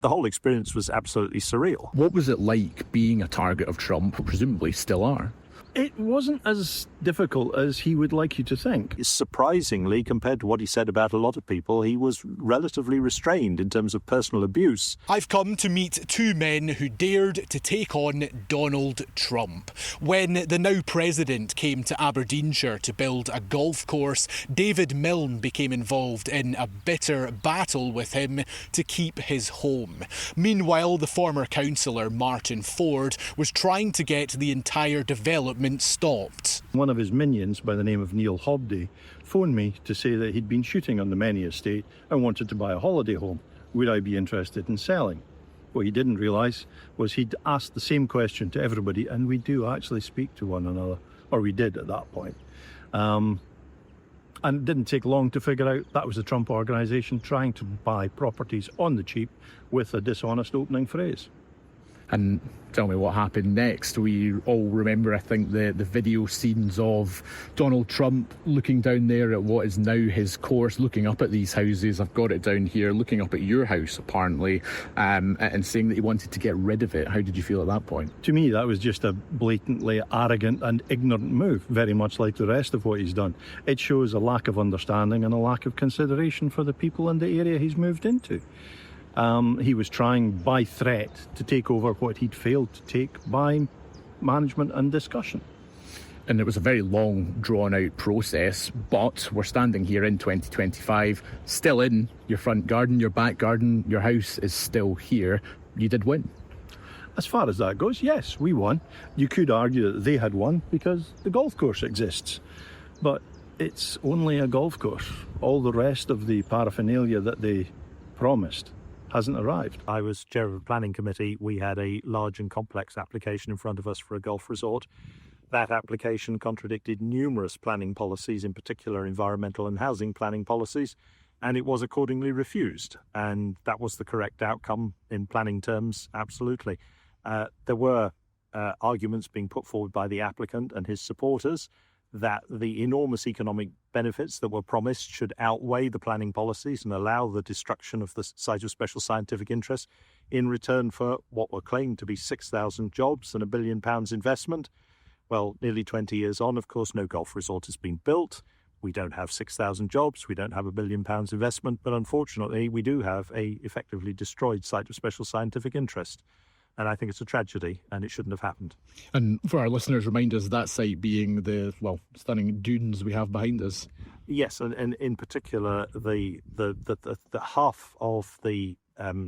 The whole experience was absolutely surreal. What was it like being a target of Trump? Presumably still are. It wasn't as difficult as he would like you to think. Surprisingly, compared to what he said about a lot of people, he was relatively restrained in terms of personal abuse. I've come to meet two men who dared to take on Donald Trump. When the now president came to Aberdeenshire to build a golf course, David Milne became involved in a bitter battle with him to keep his home. Meanwhile, the former councillor Martin Ford was trying to get the entire development stopped. One of his minions by the name of Neil Hobday phoned me to say that he'd been shooting on the Milne estate and wanted to buy a holiday home. Would I be interested in selling? What he didn't realise was he'd asked the same question to everybody, and we do actually speak to one another, or we did at that point. And it didn't take long to figure out that was the Trump organisation trying to buy properties on the cheap with a dishonest opening phrase. And tell me what happened next. We all remember, I think, the video scenes of Donald Trump looking down there at what is now his course, looking up at these houses. I've got it down here, looking up at your house, apparently, and saying that he wanted to get rid of it. How did you feel at that point? To me, that was just a blatantly arrogant and ignorant move, very much like the rest of what he's done. It shows a lack of understanding and a lack of consideration for the people in the area he's moved into. He was trying by threat to take over what he'd failed to take by management and discussion. And it was a very long, drawn-out process, but we're standing here in 2025, still in your front garden, your back garden, your house is still here. You did win. As far as that goes, yes, we won. You could argue that they had won because the golf course exists, but it's only a golf course. All the rest of the paraphernalia that they promised hasn't arrived. I was chair of the planning committee. We had a large and complex application in front of us for a golf resort. That application contradicted numerous planning policies, in particular environmental and housing planning policies, and it was accordingly refused. And that was the correct outcome in planning terms, absolutely. There were arguments being put forward by the applicant and his supporters that the enormous economic benefits that were promised should outweigh the planning policies and allow the destruction of the site of special scientific interest in return for what were claimed to be 6,000 jobs and £1 billion investment. Well, nearly 20 years on, of course, no golf resort has been built. We don't have 6,000 jobs. We don't have £1 billion investment. But unfortunately, we do have a effectively destroyed site of special scientific interest. And I think it's a tragedy, and it shouldn't have happened. And for our listeners, remind us that site being the, stunning dunes we have behind us. Yes, and in particular, the half of the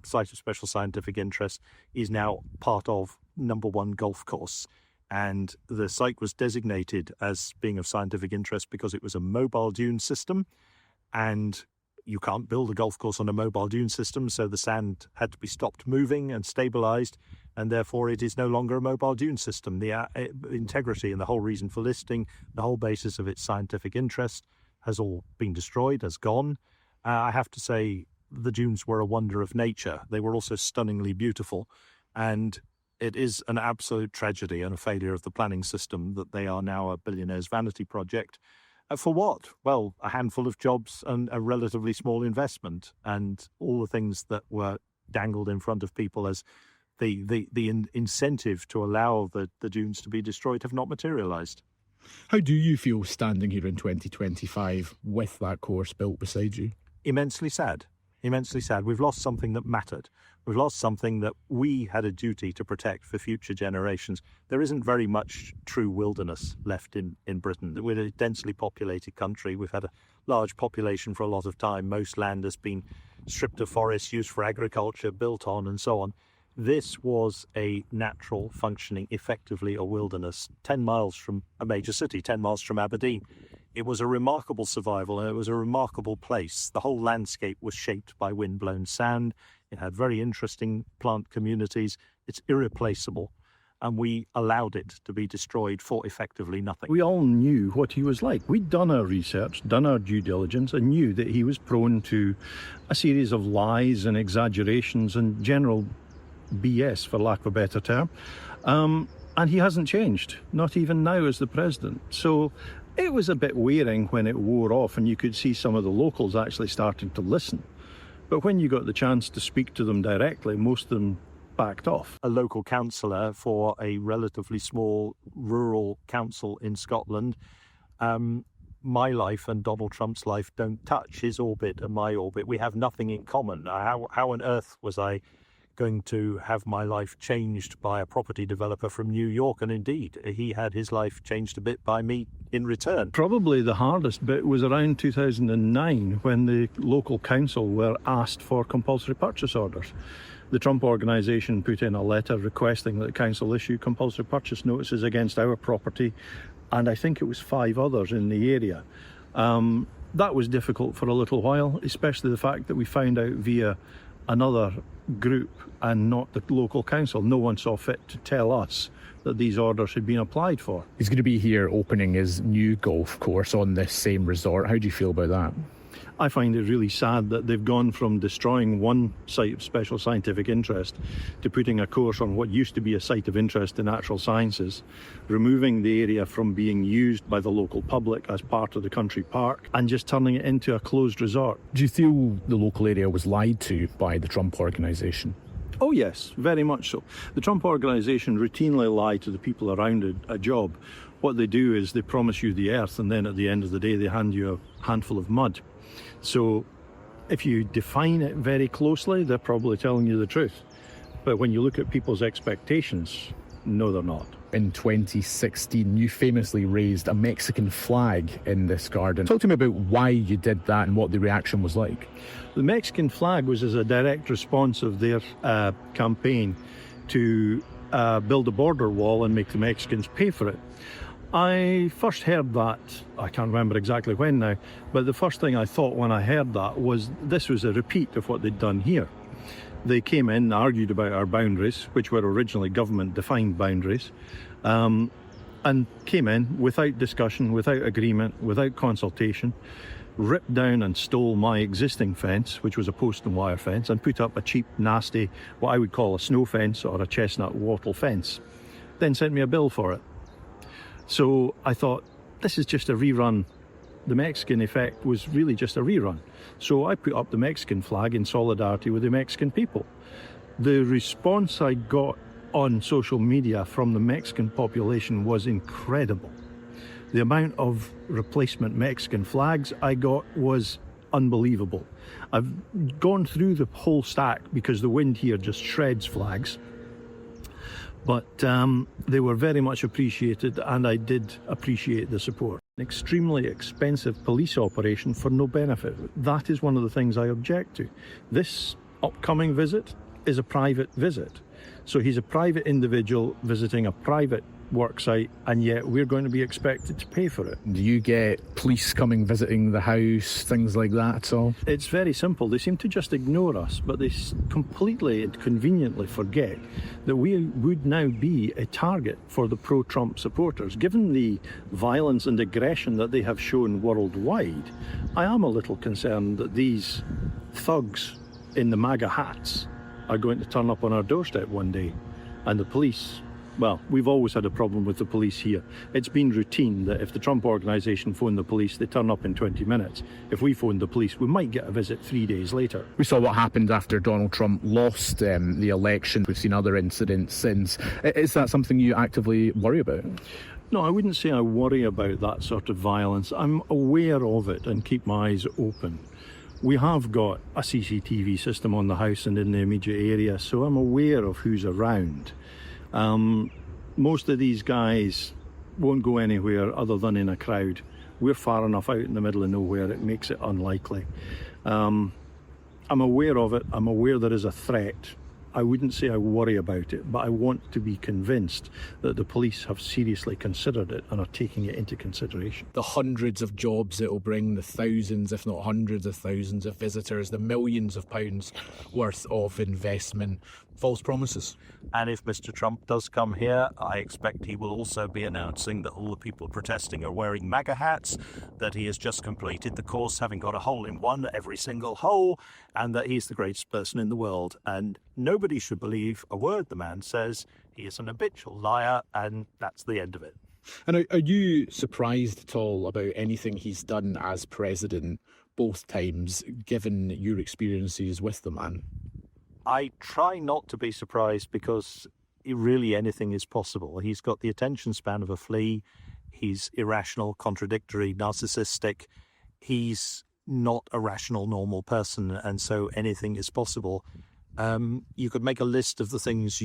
site of special scientific interest is now part of number one golf course. And the site was designated as being of scientific interest because it was a mobile dune system, and you can't build a golf course on a mobile dune system, so the sand had to be stopped moving and stabilised, and therefore it is no longer a mobile dune system. The integrity and the whole reason for listing, the whole basis of its scientific interest has all been destroyed, has gone. I have to say the dunes were a wonder of nature. They were also stunningly beautiful, and it is an absolute tragedy and a failure of the planning system that they are now a billionaire's vanity project. For what? Well, a handful of jobs and a relatively small investment, and all the things that were dangled in front of people as the incentive to allow the dunes to be destroyed have not materialised. How do you feel standing here in 2025 with that course built beside you? Immensely sad. Immensely sad. We've lost something that mattered. We've lost something that we had a duty to protect for future generations. There isn't very much true wilderness left in Britain. We're a densely populated country. We've had a large population for a lot of time. Most land has been stripped of forests, used for agriculture, built on, and so on. This was a natural functioning, effectively a wilderness, 10 miles from a major city, 10 miles from Aberdeen. It was a remarkable survival, and it was a remarkable place. The whole landscape was shaped by wind-blown sand. It had very interesting plant communities. It's irreplaceable, and we allowed it to be destroyed for effectively nothing. We all knew what he was like. We'd done our research, done our due diligence, and knew that he was prone to a series of lies and exaggerations and general BS, for lack of a better term. And he hasn't changed, not even now as the president. So it was a bit wearing when it wore off and you could see some of the locals actually starting to listen. But when you got the chance to speak to them directly, most of them backed off. A local councillor for a relatively small rural council in Scotland, my life and Donald Trump's life don't touch his orbit and my orbit. We have nothing in common. How on earth was I going to have my life changed by a property developer from New York? And indeed, he had his life changed a bit by me in return. Probably the hardest bit was around 2009 when the local council were asked for compulsory purchase orders. The Trump organisation put in a letter requesting that the council issue compulsory purchase notices against our property, and I think it was 5 others in the area. That was difficult for a little while, especially the fact that we found out via another group and not the local council. No one saw fit to tell us that these orders had been applied for. He's going to be here opening his new golf course on this same resort. How do you feel about that? I find it really sad that they've gone from destroying one site of special scientific interest to putting a course on what used to be a site of interest in natural sciences, removing the area from being used by the local public as part of the country park, and just turning it into a closed resort. Do you feel the local area was lied to by the Trump organisation? Oh yes, very much so. The Trump organisation routinely lie to the people around a job. What they do is they promise you the earth, and then at the end of the day they hand you a handful of mud. So if you define it very closely, they're probably telling you the truth. But when you look at people's expectations, no, they're not. In 2016, you famously raised a Mexican flag in this garden. Talk to me about why you did that and what the reaction was like. The Mexican flag was as a direct response of their campaign to build a border wall and make the Mexicans pay for it. I first heard that, I can't remember exactly when now, but the first thing I thought when I heard that was this was a repeat of what they'd done here. They came in, argued about our boundaries, which were originally government-defined boundaries, and came in without discussion, without agreement, without consultation, ripped down and stole my existing fence, which was a post and wire fence, and put up a cheap, nasty, what I would call a snow fence or a chestnut wattle fence. Then sent me a bill for it. So I thought, this is just a rerun. The Mexican effect was really just a rerun. So I put up the Mexican flag in solidarity with the Mexican people. The response I got on social media from the Mexican population was incredible. The amount of replacement Mexican flags I got was unbelievable. I've gone through the whole stack because the wind here just shreds flags. But they were very much appreciated, and I did appreciate the support. An extremely expensive police operation for no benefit. That is one of the things I object to. This upcoming visit is a private visit. So he's a private individual visiting a private work site, and yet we're going to be expected to pay for it. Do you get police coming visiting the house, things like that at all? It's very simple. They seem to just ignore us, but they completely and conveniently forget that we would now be a target for the pro-Trump supporters. Given the violence and aggression that they have shown worldwide, I am a little concerned that these thugs in the MAGA hats are going to turn up on our doorstep one day, and the police, well, we've always had a problem with the police here. It's been routine that if the Trump organisation phoned the police, they turn up in 20 minutes. If we phoned the police, we might get a visit 3 days later. We saw what happened after Donald Trump lost the election. We've seen other incidents since. Is that something you actively worry about? No, I wouldn't say I worry about that sort of violence. I'm aware of it and keep my eyes open. We have got a CCTV system on the house and in the immediate area, so I'm aware of who's around. Most of these guys won't go anywhere other than in a crowd. We're far enough out in the middle of nowhere, it makes it unlikely. I'm aware of it, I'm aware there is a threat. I wouldn't say I worry about it, but I want to be convinced that the police have seriously considered it and are taking it into consideration. The hundreds of jobs it will bring, the thousands, if not hundreds of thousands of visitors, the millions of pounds worth of investment. False promises. And if Mr. Trump does come here, I expect he will also be announcing that all the people protesting are wearing MAGA hats, that he has just completed the course having got a hole in one every single hole, and that he's the greatest person in the world. And nobody should believe a word the man says. He is an habitual liar, and that's the end of it. And are you surprised at all about anything he's done as president both times, given your experiences with the man? I try not to be surprised because really anything is possible. He's got the attention span of a flea. He's irrational, contradictory, narcissistic. He's not a rational, normal person, and so anything is possible. You could make a list of the things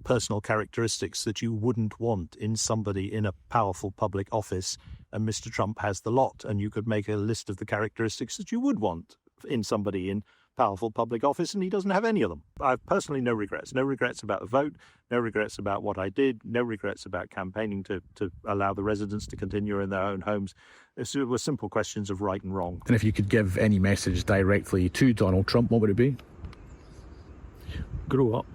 personal characteristics that you wouldn't want in somebody in a powerful public office, and Mr. Trump has the lot. And you could make a list of the characteristics that you would want in somebody in powerful public office, and he doesn't have any of them. I've personally no regrets. No regrets about the vote, no regrets about what I did, no regrets about campaigning to allow the residents to continue in their own homes. It were simple questions of right and wrong. And if you could give any message directly to Donald Trump, what would it be? Grow up.